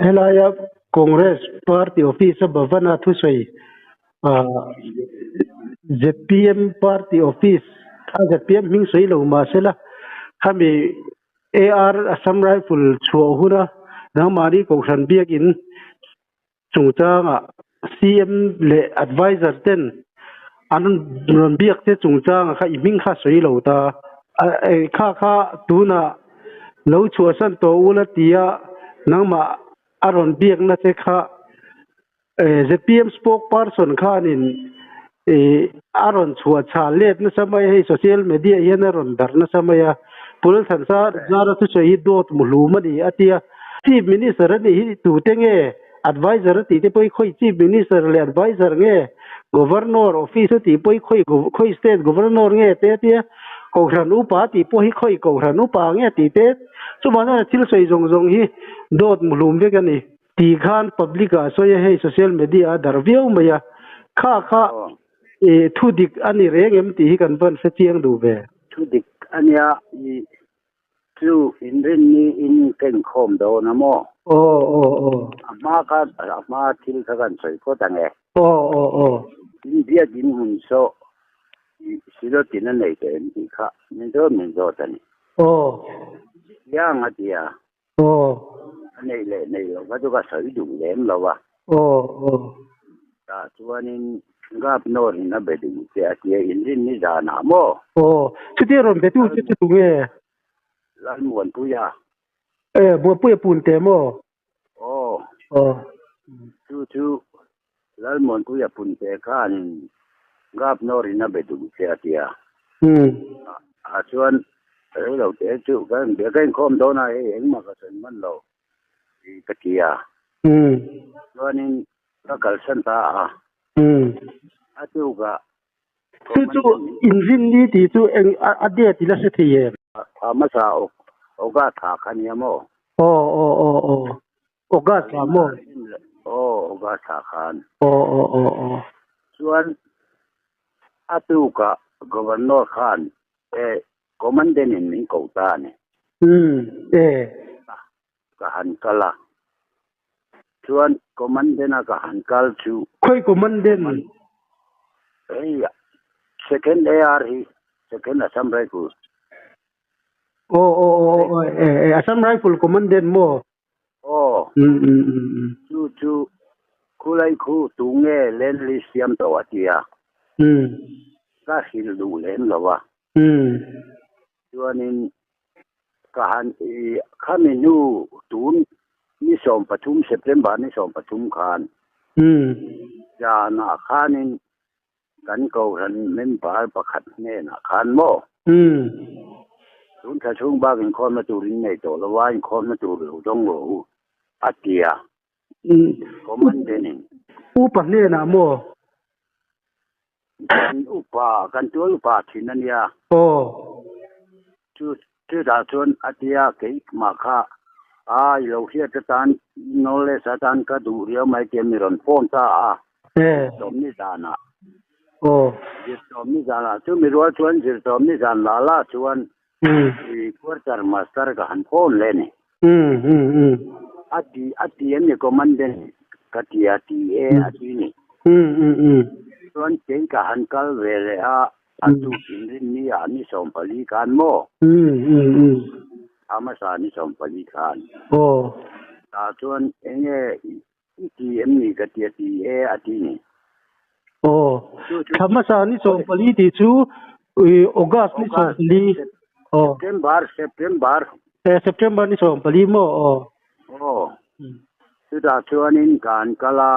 helaya Congress Party Office Bhavana Thusai ZPM Party Office ZPM Ming Sui Lo Masela Hami AR Assam Rifle Chuhuna Namari Koshan Biagin Chungchanga CM Le Advisor Ten Anun Biak Te Chungchanga Ka Iming Kha Sui Lo Ta Kha Tuna Lo Chuasan To Ula Tia Nangma Aron Biak Na Te Kha ZPM spokesperson Khanin Aron Chua Chalet na samay social media yan aron dar na samaya pulal sansa zara tu sayi dot muluma ni atia chief minister ni tu tenge advisor ti te poi khoi chief minister le advisor nge governor office ti poi khoi state governor nge te tia ko ranu pa ti poi khoi ko ranu pa nge ti te chumana thil sei jong jong hi dot mulum ve kani ti khan public a so ye social media dar view maya kha thu dik ani reng em ti kan ban se chiang du be thu dik ania I chu in rin ni in ken khom do na mo ama ka ama thil ka kan soi ko tange in dia din hun so silo tin nei te ni kha min do tani ya nga dia nei le nei lo ka du ka soi du lem lo wa ta chuanin gap no ni na be du te atia in rin ni da na mo chu te ron be tu chu tu nge lan muan pu ya bo pu pun te mo chu lan muan pu ya pun te kan gap no ri na be du te atia a chuan lo te chu kan be kan khom do na e eng ma ka san man lo I ka tia chuanin ka kal san ta a chu ga chu injin ni ti chu eng a de ti la se thie ma sa o ga tha khan ya mo o ga sa mo o ga tha khan chuan a chu ga governor khan commandant in min ko ta ne ka han kala chuan commandant ka han kal chu khoi commandant second AR hi second Assam Rifle Assam Rifle commandant mo chu kulai khu tunge len li siam to atia ka hil du len lawa chuanin ka han khaminu tun ni som pathum September ni som pathum khan ya na khanin kan ko ran member pakhat ne na khan mo tun tha chung ba gen khon ma tu rin nei to lawa in khon ma tu lu dong lo atia commandant upa ne na mo kan tu pa thinania chu da chon atia ke ma kha lo hia ta tan no le sa tan ka du ria mai ke mi ron phone ta dom ni dana dom ni dana chu mi ro chuan jir dom ni dan la chuan I quarter master ka han phone le ni ati ni commandant ka ti ati ni chuan ke ka han kal ve le atu in ni ni som pali kan mo ama sa ni som pali khan ta chuan enge ti ni ka ti ati ni thama sa ni som pali ti chu August ni som pali September ni som pali mo chu da chuanin kan kala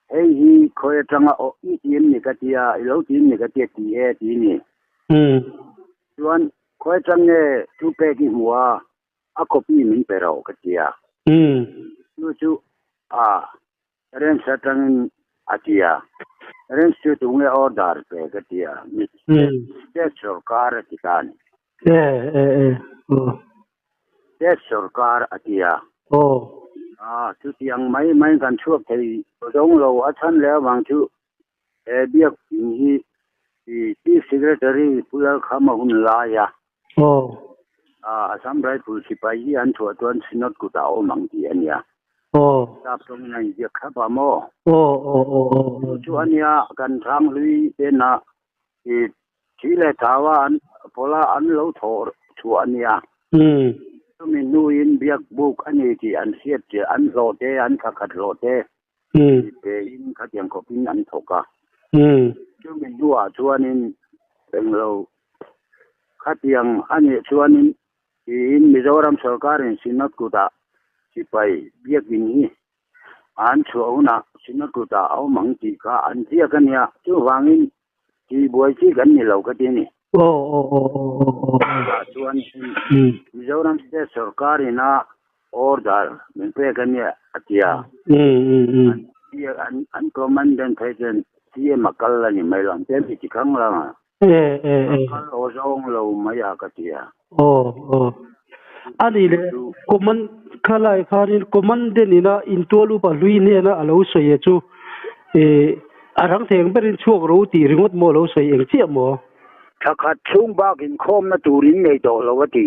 hi khoi tanga ni ka tia lo tin ni ka ti ni chuan khoi change tu pe ki huwa a copy min pero ka tia chu ren satang atia ren chu tunge order pe ka tia mi sarkar ti kan sarkar atia chu tiang mai kan chuak thei dong lo a chan le wang chu biak hi chief secretary pulal khama hun la ya Assam Rifle sipai an thu tuan sinot ku ta o mang ti ania ตาตรงนั้นเดียครับพ่อโมช่วงนี้กันทางลุยเป็นนะที่เลทาวานพอละอันเราถอดช่วงนี้ก็มีนูอินเบียกบุกอันนี้ที่อันเสียที่อันโหลดอันขัดโหลดเป็นขัดยังก็เป็นอันถกก็มีดูช่วงนี้เป็นเราขัดยังอันนี้ช่วงนี้อินมิโซรัมสกัดสินัดกุตาที่ไปเบียกนี้อันช่วงน่ะสินัดกุตาเอามังจีกาอันเสียกันเนี่ยช่วงวางอินที่บวยที่กันนี่เราก็ที่นี่ช่วงมิโซรัมสสกัดน่ะorder มันเป็นกันเนี่ยอาทิตย์ที่อันคอมมานเดนต์ให้ที่มาคัลล์นี่ไม่ลองเต็มที่ข้างล่างคัลล์โอซองเราไม่อยากที่อันนี้เลยคอมมานข้าไล่ข้านี่คอมมานเดนนี่นะอินตัวลูปลุยเนี่ยนะเราใช้จู่อารังเทงเป็นช่วงรู้ตีริงวัดโมเราใช้เองเชี่ยโมถ้าขัดช่วงบ้ากินคอมนะตูริงในตัวเราก็ตี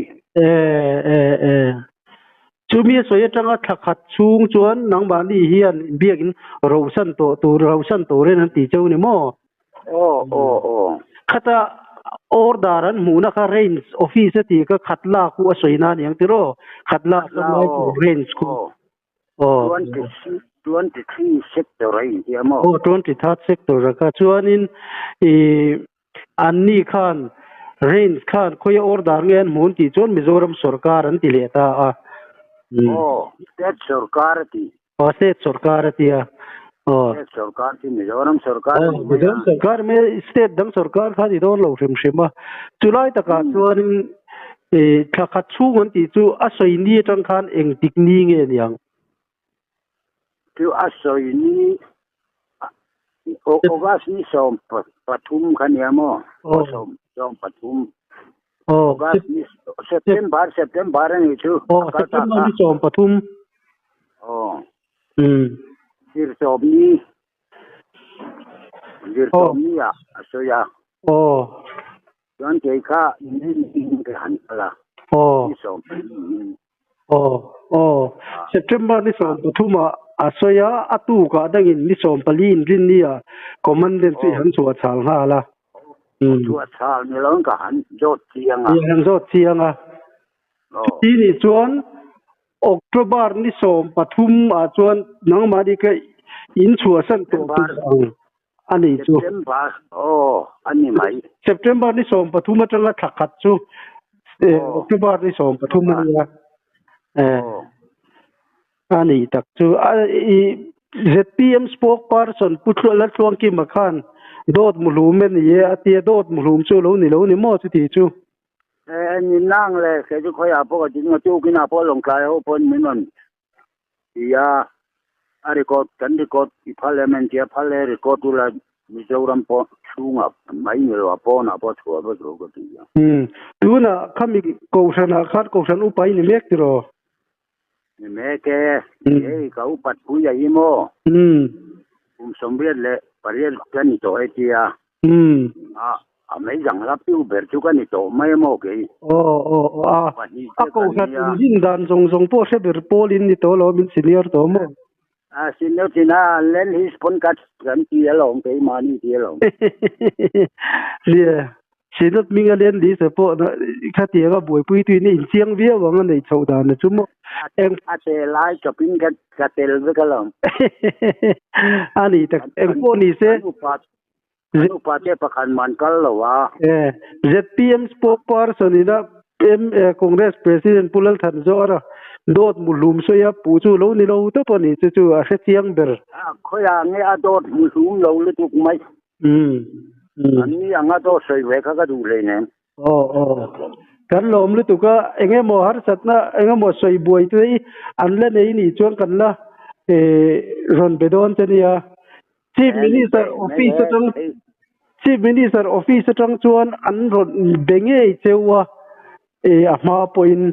ชูมีสวยจังก็ขัดชูงจวนนังบานดีเฮียนเบียกินเราสั้นตัวเราสั้นตัวเรนันตีเจ้านี่โมขัดออร์ดารันหมูนักเรนส์ออฟฟิศที่ก็ขัดลาคู่สวยนั่นอย่างที่รอขัดลาสมัยเรนส์คู่23 sector อะไรที่โม23 sector ก็ชวนนินอันนี้ขันเรนส์ขันคุยออร์ดาร์เงินหมุนที่จวนมิโซรัมสุรการันติเลต้าstate सरकार थी state सरकार थी state सरकार थी मिजोरम सरकार में state दंग सरकार था जिधर लोग शिमा जुलाई तक चुन खच्चू गंती चु असोइनी तंखान एंग दिखनी गे नियंग चु असोइनी ओगास नि सोम पठुम खनियामो सोम Pathum September ni tu. September ni som Pathum. Dirsom ni ya, so ya. Tuan keka ini kehan lah. September ni som Pathum asoya atu ka dangin ni som palin rin ni ya. Commandant si han suat sang ha lah. ตัวชาเนี่ยเราก็หันยอดเชียงยอดเชียงที่นี่ชวนออกตบาร์นี่ส่งปทุมชวนน้องมาดีก็อินชัวสันตัวอันนี้จูอันนี้ไหมSeptemberนี่ส่งปทุมมาจังละถักขัดจูออกตบาร์นี่ส่งปทุมมาเนี่ยอันนี้ตักจูZPM spokesperson พุทธลักษณ์กิมขันโดดมุลุมเป็นยี่อาทิตย์โดดมุลุมชูรู้นี่มั่วสุดที่ชูนี่นั่งเลยแค่จะคอยอาพก็จริงว่าจูกินอาพลงกายเขาพ้นเหมือนกันที่อะไรก็กันที่ก็ที่พาร์เลเมนต์ที่พาร์เลอร์ก็ตัวละมิจฉารัมพอชูงอ่ะไม่เหมือนว่าพอนะพอชัวร์ก็รู้ก็จริงดูนะข้ามีโกศลขาดโกศลอุปายนี่เมกติโรนี่เมกเขาอุปัตผู้ใหญ่โม่สมเด็จเลยปริยัติกันนี่ตัวไอ้ที่ไม่ยังรับผิวเบิร์จุกันนี่ตัวไม่โมกี้ก็ขัดยินดันส่งพวกเชฟเบอร์โพลินนี่ตัวเราเป็นซีเนียร์ตัวมั้งซีเนียร์ที่น่าเล่นฮิสปอนกัดกันที่หลงไปมานี่ที่หลงเนี่ยซีนัดมีเงินเล่นดีเสียพวกนะข้าเตี้ยก็บ่อยปุ้ยตุยนี่เสียงเวียว่างั้นในชาวดานนะจุ๊มอาเจไลน์จะปิ้งกันเตลด้วยกันหรออันนี้แต่พวกนี้เสียอุปาเจ้าประคันมันกันหรอวะZPM spokespersonนี่นะCongress President ปุลลัลทันจอร์โดดมุลุมสวยปูจูโลนี่เราตัวปนี่จู่ๆอาเซียงเบอร์เขาอย่างนี้โดดมุลุมเราเลยถูกไหมอันนี้อย่างโดดสวยเวกก็ดูเลยเนี่ยกันลมหรือตุก็เองมอหารสัตนะเองมอสวยบวยตัวอันเล่นนี่ชวนกันละรอนไปโดนเจีย Chief Minister Office จังชวนอันรอนเบงเอเจ้าอามาปอยน์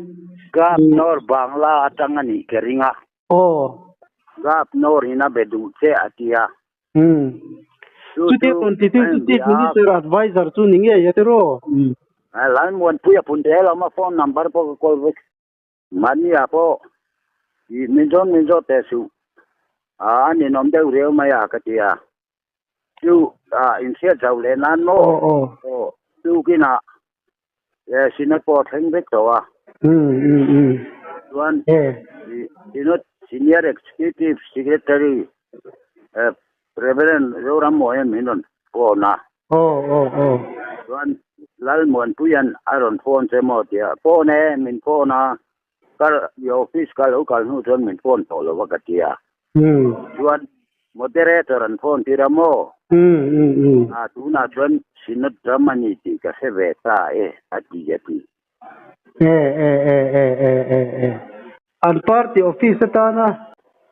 กับนอร์บังลาจังนี่เกริงอ่ะกับนอร์ฮินาเบดูเจ้าที่สุดที่คนที่Chief Minister Advisor จู่นิ่งเยอะที่รอแล้วมันพูดพูดเดี๋ยวเรามาโฟนนัมเบอร์พอคอลวิกมันนี่อ่ะพอ mình cho tệ sự anh ấy nằm đâu rêu mày cái gì chú in xe giàu lên ăn mô chú kia nè Singapore thành biết rồi Tuan Senior Executive Secretary Reverend Joram Moyen Minon Pona Tuan Lal Mon Puyan Aaron Phone Semo Tia Pone Min Pona Kar Yo Fiscal Ukal Nuton Min Phone Tolo Wakatia Tuan Moderator and Phone Tiramo Tuna Tuan Sinot Ramani Tika Seveta Atijati an party office ta na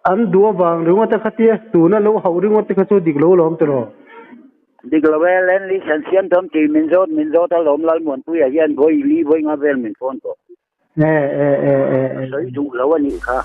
an duwa bang ringo ta khatia tu na lo hau ringo ta khachu diglo lom tro diglo len li sanction tom ti min zo ta lom lal mon pu ya yan boi li boi nga vel min phone to soi du lo ni kha